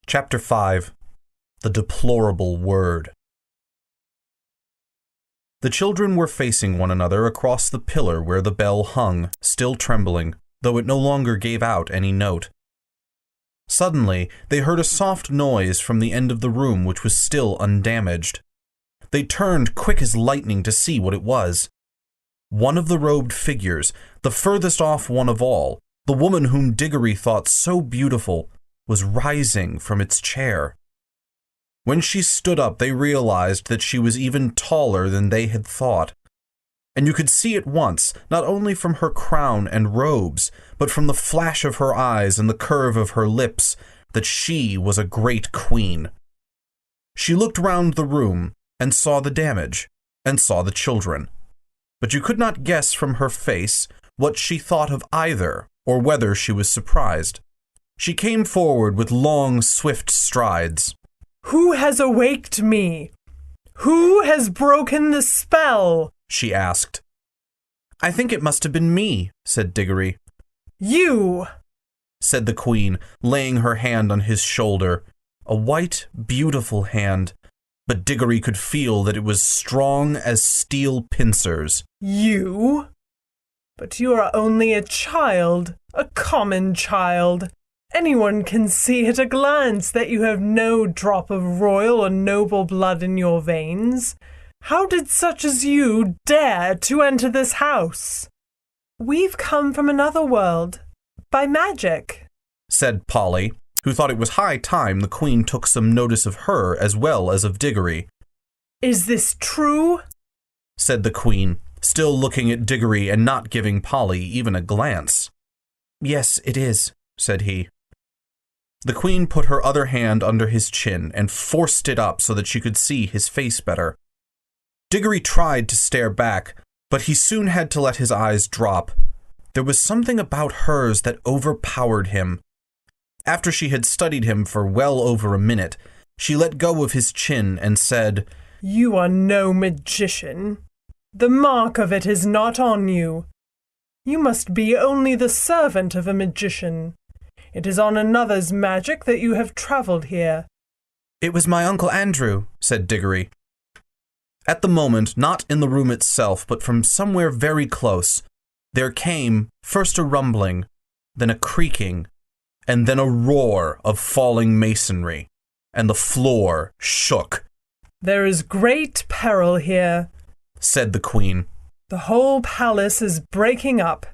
Chapter 5 The Deplorable Word. The children were facing one another across the pillar where the bell hung, still trembling, though it no longer gave out any note. Suddenly, they heard a soft noise from the end of the room which was still undamaged. They turned quick as lightning to see what it was. One of the robed figures, the furthest off one of all, the woman whom Digory thought so beautiful, was rising from its chair. When she stood up, they realized that she was even taller than they had thought. And you could see at once, not only from her crown and robes, but from the flash of her eyes and the curve of her lips, that she was a great queen. She looked round the room, and saw the damage, and saw the children. But you could not guess from her face what she thought of either, or whether she was surprised. She came forward with long, swift strides. "Who has awaked me? Who has broken the spell?" she asked. "I think it must have been me," said Digory. "You," said the queen, laying her hand on his shoulder. A white, beautiful hand, but Digory could feel that it was strong as steel pincers. "You? But you are only a child, a common child. Anyone can see at a glance that you have no drop of royal or noble blood in your veins. How did such as you dare to enter this house?" "We've come from another world, by magic," said Polly, who thought it was high time the queen took some notice of her as well as of Digory. "Is this true?" said the queen, still looking at Digory and not giving Polly even a glance. "Yes, it is," said he. The queen put her other hand under his chin and forced it up so that she could see his face better. Digory tried to stare back, but he soon had to let his eyes drop. There was something about hers that overpowered him. After she had studied him for well over a minute, she let go of his chin and said, "You are no magician. The mark of it is not on you. You must be only the servant of a magician. It is on another's magic that you have traveled here." "It was my Uncle Andrew," said Digory. At the moment, not in the room itself, but from somewhere very close, there came first a rumbling, then a creaking, and then a roar of falling masonry, and the floor shook. "There is great peril here," said the queen. "The whole palace is breaking up.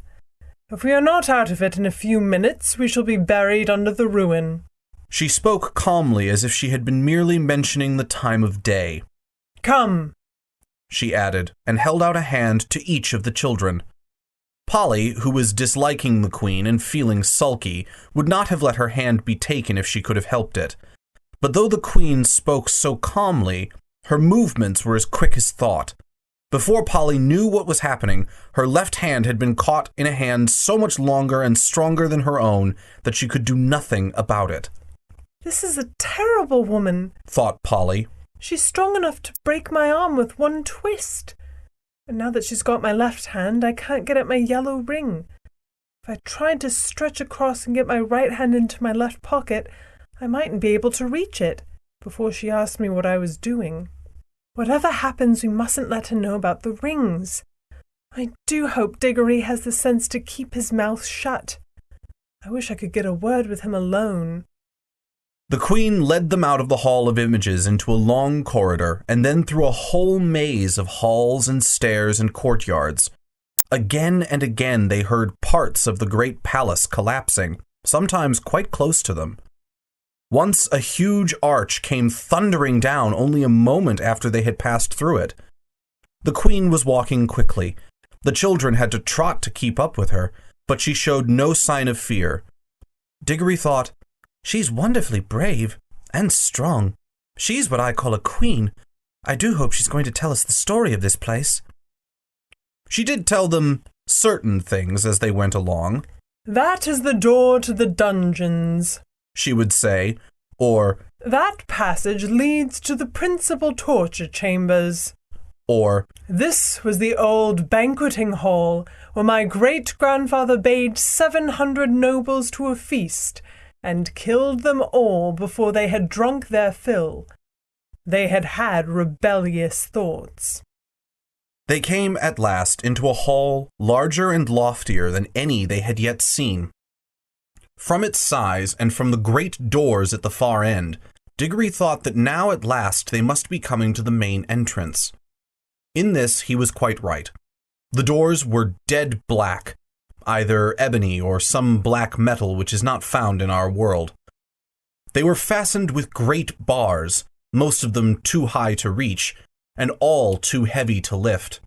If we are not out of it in a few minutes, we shall be buried under the ruin." She spoke calmly as if she had been merely mentioning the time of day. "Come," she added, and held out a hand to each of the children. Polly, who was disliking the queen and feeling sulky, would not have let her hand be taken if she could have helped it. But though the queen spoke so calmly, her movements were as quick as thought. Before Polly knew what was happening, her left hand had been caught in a hand so much longer and stronger than her own that she could do nothing about it. "This is a terrible woman," thought Polly. "She's strong enough to break my arm with one twist. And now that she's got my left hand, I can't get at my yellow ring. If I tried to stretch across and get my right hand into my left pocket, I mightn't be able to reach it before she asked me what I was doing. Whatever happens, we mustn't let her know about the rings. I do hope Digory has the sense to keep his mouth shut. I wish I could get a word with him alone." The queen led them out of the Hall of Images into a long corridor, and then through a whole maze of halls and stairs and courtyards. Again and again they heard parts of the great palace collapsing, sometimes quite close to them. Once a huge arch came thundering down only a moment after they had passed through it. The queen was walking quickly. The children had to trot to keep up with her, but she showed no sign of fear. Digory thought, "She's wonderfully brave and strong. She's what I call a queen. I do hope she's going to tell us the story of this place." She did tell them certain things as they went along. "That is the door to the dungeons," she would say, or "That passage leads to the principal torture chambers," or "This was the old banqueting hall where my great-grandfather bade 700 nobles to a feast, and killed them all before they had drunk their fill. They had had rebellious thoughts. They came at last into a hall larger and loftier than any they had yet seen. From its size and from the great doors at the far end, Digory thought that now at last they must be coming to the main entrance. In this he was quite right. The doors were dead black, either ebony or some black metal which is not found in our world. They were fastened with great bars, most of them too high to reach, and all too heavy to lift.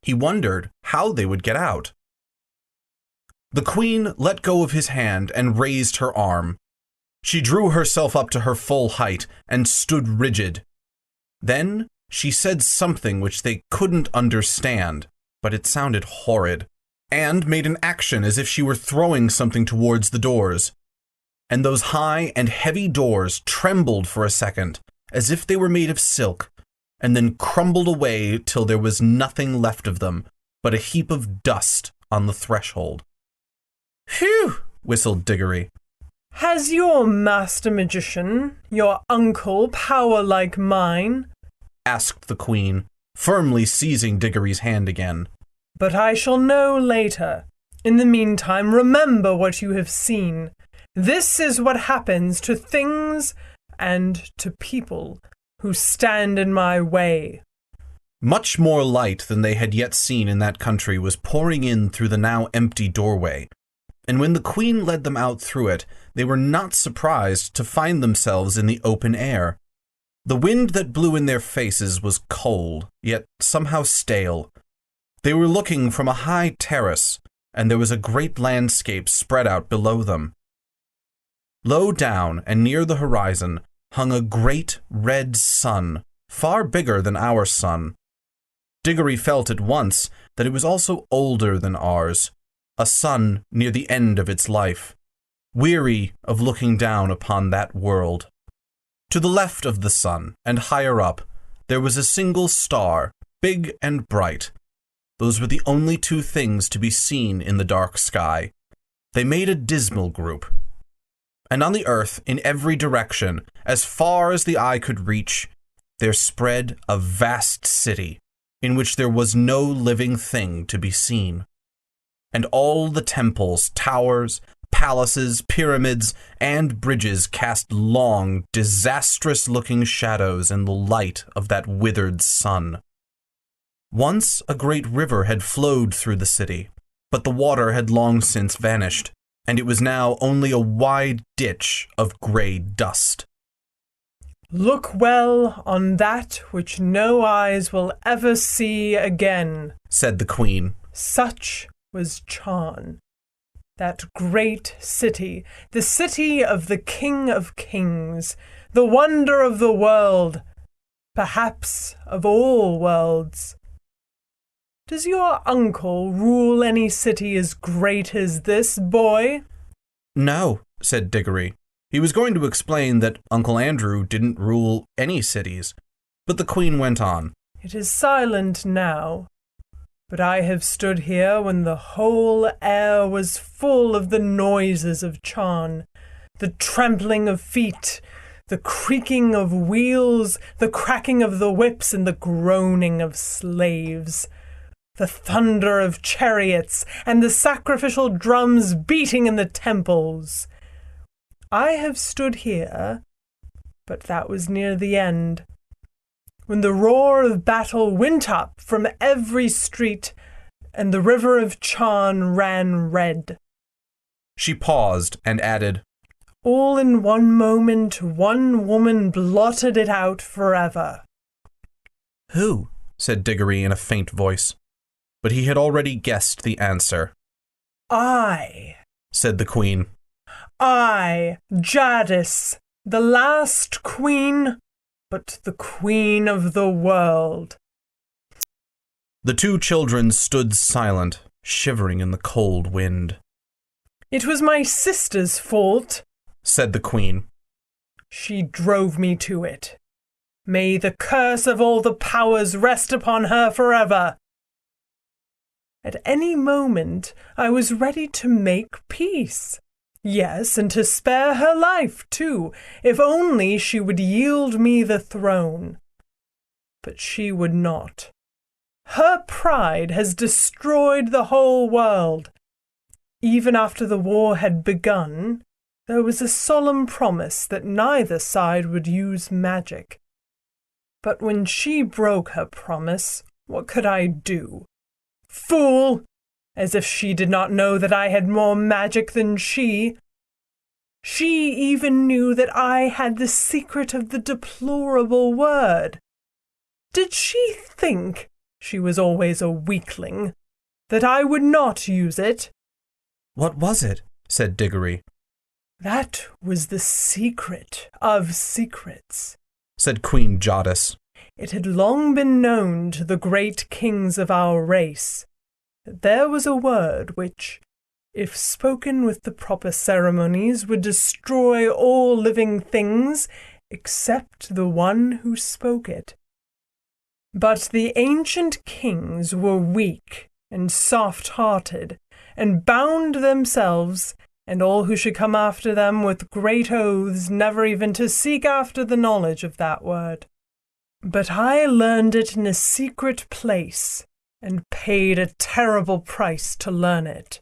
He wondered how they would get out. The queen let go of his hand and raised her arm. She drew herself up to her full height and stood rigid. Then she said something which they couldn't understand, but it sounded horrid, and made an action as if she were throwing something towards the doors. And those high and heavy doors trembled for a second, as if they were made of silk, and then crumbled away till there was nothing left of them but a heap of dust on the threshold. "Phew!" whistled Digory. "Has your master magician, your uncle, power like mine?" asked the queen, firmly seizing Digory's hand again. "But I shall know later. In the meantime, remember what you have seen. This is what happens to things and to people who stand in my way." Much more light than they had yet seen in that country was pouring in through the now empty doorway, and when the queen led them out through it, they were not surprised to find themselves in the open air. The wind that blew in their faces was cold, yet somehow stale. They were looking from a high terrace, and there was a great landscape spread out below them. Low down and near the horizon hung a great red sun, far bigger than our sun. Digory felt at once that it was also older than ours, a sun near the end of its life, weary of looking down upon that world. To the left of the sun, and higher up, there was a single star, big and bright. Those were the only two things to be seen in the dark sky. They made a dismal group. And on the earth, in every direction, as far as the eye could reach, there spread a vast city, in which there was no living thing to be seen. And all the temples, towers, palaces, pyramids, and bridges cast long, disastrous-looking shadows in the light of that withered sun. Once a great river had flowed through the city, but the water had long since vanished, and it was now only a wide ditch of grey dust. "Look well on that which no eyes will ever see again," said the queen. Such was Charn, that great city, the city of the King of Kings, the wonder of the world, perhaps of all worlds. Does your uncle rule any city as great as this, boy? No, said Digory. He was going to explain that Uncle Andrew didn't rule any cities, but the queen went on. It is silent now, but I have stood here when the whole air was full of the noises of Charn, the trampling of feet, the creaking of wheels, the cracking of the whips, and the groaning of slaves, the thunder of chariots, and the sacrificial drums beating in the temples. I have stood here, but that was near the end, when the roar of battle went up from every street, and the river of Charn ran red. She paused and added, All in one moment, one woman blotted it out forever. Who? Said Digory in a faint voice. But he had already guessed the answer. I, said the queen. I, Jadis, the last queen, but the queen of the world. The two children stood silent, shivering in the cold wind. It was my sister's fault, said the queen. She drove me to it. May the curse of all the powers rest upon her forever. At any moment, I was ready to make peace. Yes, and to spare her life, too, if only she would yield me the throne. But she would not. Her pride has destroyed the whole world. Even after the war had begun, there was a solemn promise that neither side would use magic. But when she broke her promise, what could I do? Fool! As if she did not know that I had more magic than she. She even knew that I had the secret of the deplorable word. Did she think, she was always a weakling, that I would not use it? What was it? Said Digory. That was the secret of secrets, said Queen Jadis. It had long been known to the great kings of our race that there was a word which, if spoken with the proper ceremonies, would destroy all living things except the one who spoke it. But the ancient kings were weak and soft-hearted, and bound themselves, and all who should come after them, with great oaths, never even to seek after the knowledge of that word. But I learned it in a secret place, and paid a terrible price to learn it.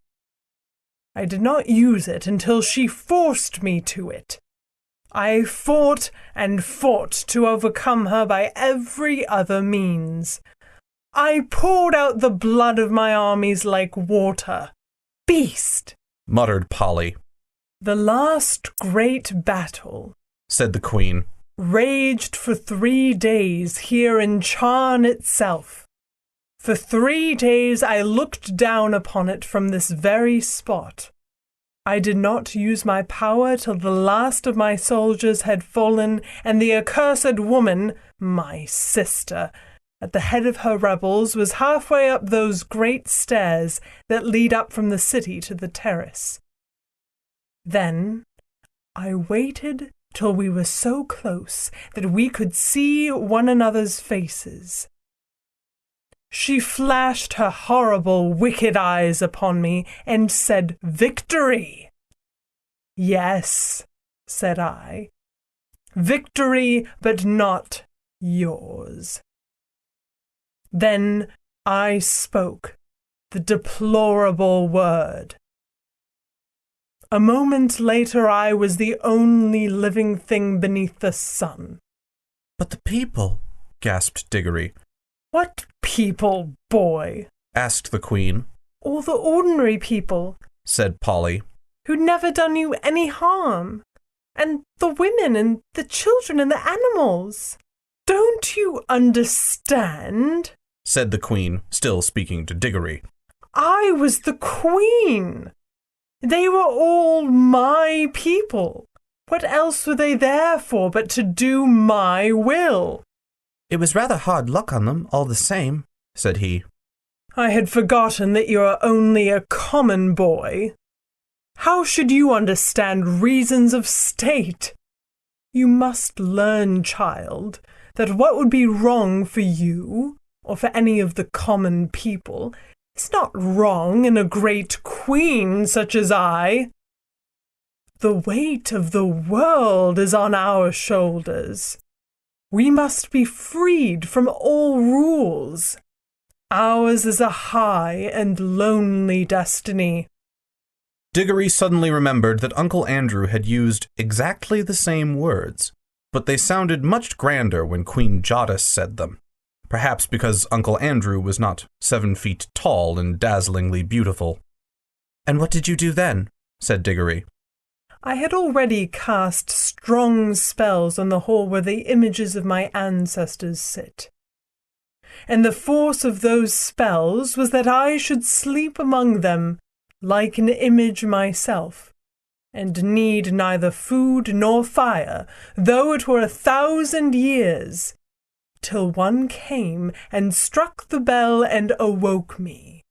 I did not use it until she forced me to it. I fought and fought to overcome her by every other means. I poured out the blood of my armies like water. Beast! Muttered Polly. The last great battle, said the Queen, raged for 3 days here in Charn itself. For 3 days I looked down upon it from this very spot. I did not use my power till the last of my soldiers had fallen, and the accursed woman, my sister, at the head of her rebels, was halfway up those great stairs that lead up from the city to the terrace. Then I waited till we were so close that we could see one another's faces. She flashed her horrible, wicked eyes upon me and said, "Victory!" "Yes," said I, "victory, but not yours." Then I spoke the deplorable word. A moment later I was the only living thing beneath the sun. "But the people," gasped Digory. "What people, boy?" asked the Queen. "All the ordinary people," said Polly, "who'd never done you any harm. And the women and the children and the animals. Don't you understand?" said the Queen, still speaking to Digory. "I was the Queen. They were all my people. What else were they there for but to do my will?" "It was rather hard luck on them, all the same," said he. "I had forgotten that you are only a common boy. How should you understand reasons of state? You must learn, child, that what would be wrong for you, or for any of the common people, is not wrong in a great queen such as I. The weight of the world is on our shoulders. We must be freed from all rules. Ours is a high and lonely destiny." Digory suddenly remembered that Uncle Andrew had used exactly the same words, but they sounded much grander when Queen Jadis said them, perhaps because Uncle Andrew was not 7 feet tall and dazzlingly beautiful. "And what did you do then?" said Digory. I had already cast strong spells on the hall where the images of my ancestors sit. And the force of those spells was that I should sleep among them like an image myself, and need neither food nor fire, though it were 1,000 years, till one came and struck the bell and awoke me.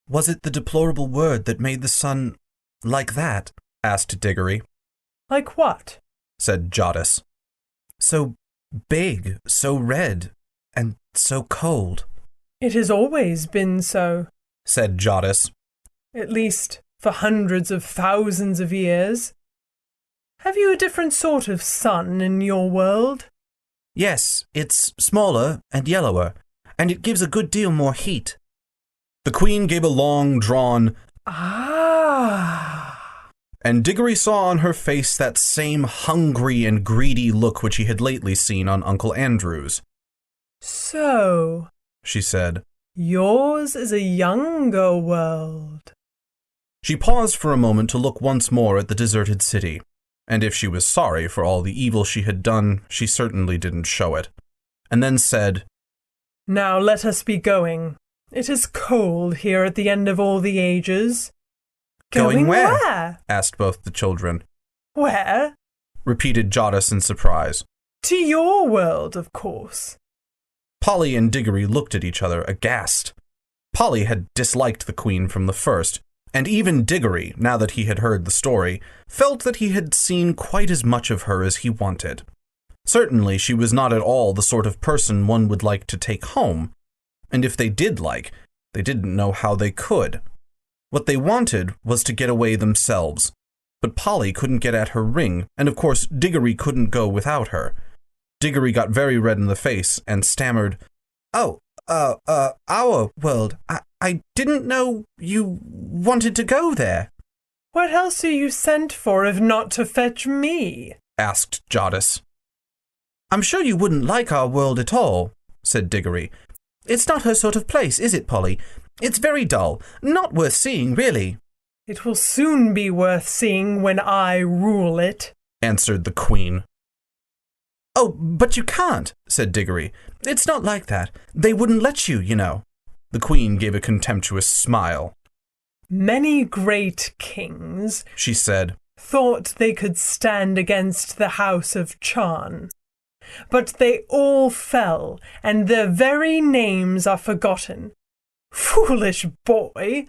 "Was it the deplorable word that made the sun like that?" asked Digory. "Like what?" said Jadis. "So big, so red, and so cold." "It has always been so," said Jadis. "at least for hundreds of thousands of years. Have you a different sort of sun in your world? Yes, it's smaller and yellower, and it gives a good deal more heat. The queen gave a long, drawn, "Ah." And Digory saw on her face that same hungry and greedy look which he had lately seen on Uncle Andrew's. "So," she said, "yours is a younger world." She paused for a moment to look once more at the deserted city, and if she was sorry for all the evil she had done, she certainly didn't show it, and then said, "Now let us be going. It is cold here at the end of all the ages." Going where? Where? Asked both the children. Where? Repeated Jadis in surprise. To your world, of course. Polly and Digory looked at each other, aghast. Polly had disliked the queen from the first, and even Digory, now that he had heard the story, felt that he had seen quite as much of her as he wanted. Certainly she was not at all the sort of person one would like to take home, and if they did like, they didn't know how they could. What they wanted was to get away themselves, but Polly couldn't get at her ring, and of course Digory couldn't go without her. Digory got very red in the face and stammered, our world. I didn't know you wanted to go there." "What else are you sent for if not to fetch me?" asked Jadis. "I'm sure you wouldn't like our world at all," said Digory. "It's not her sort of place, is it, Polly? It's very dull, not worth seeing, really." "It will soon be worth seeing when I rule it," answered the queen. "Oh, but you can't," said Digory. "It's not like that. They wouldn't let you, you know." The queen gave a contemptuous smile. "Many great kings," she said, "thought they could stand against the house of Charn. But they all fell, and their very names are forgotten. Foolish boy!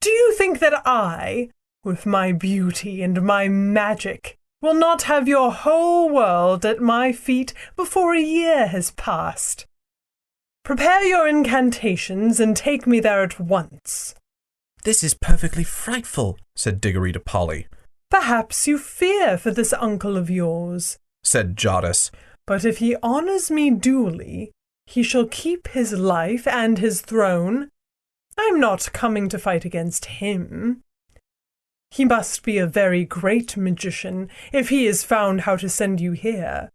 Do you think that I, with my beauty and my magic, will not have your whole world at my feet before a year has passed? Prepare your incantations and take me there at once." "This is perfectly frightful," said Digory to Polly. "Perhaps you fear for this uncle of yours," said Jadis. "but if he honors me duly, he shall keep his life and his throne. I'm not coming to fight against him. He must be a very great magician if he has found how to send you here.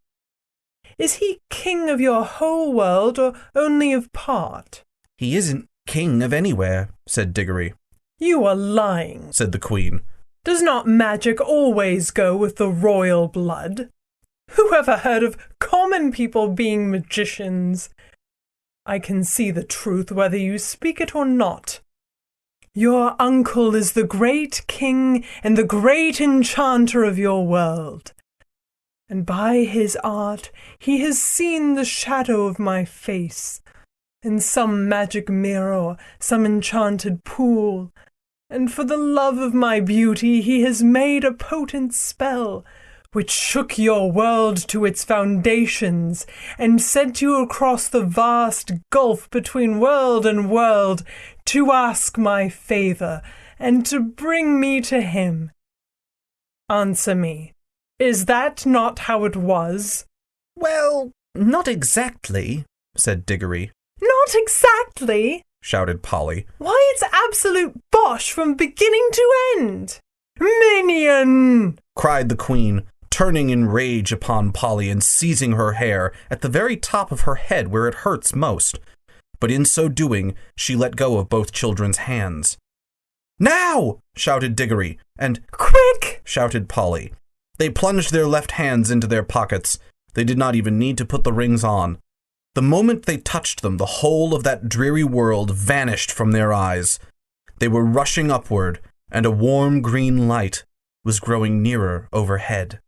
Is he king of your whole world or only of part?" "He isn't king of anywhere," said Digory. "You are lying," said the queen. "Does not magic always go with the royal blood? Who ever heard of common people being magicians? I can see the truth whether you speak it or not. Your uncle is the great king and the great enchanter of your world. And by his art he has seen the shadow of my face in some magic mirror or some enchanted pool, and for the love of my beauty he has made a potent spell which shook your world to its foundations and sent you across the vast gulf between world and world to ask my favor and to bring me to him. Answer me, is that not how it was?" "Well, not exactly," said Digory. "Not exactly?" shouted Polly. "Why, it's absolute bosh from beginning to end." "Minion!" cried the queen, turning in rage upon Polly and seizing her hair at the very top of her head where it hurts most. But in so doing, she let go of both children's hands. "Now!" shouted Digory, and "Quick!" shouted Polly. They plunged their left hands into their pockets. They did not even need to put the rings on. The moment they touched them, the whole of that dreary world vanished from their eyes. They were rushing upward, and a warm green light was growing nearer overhead.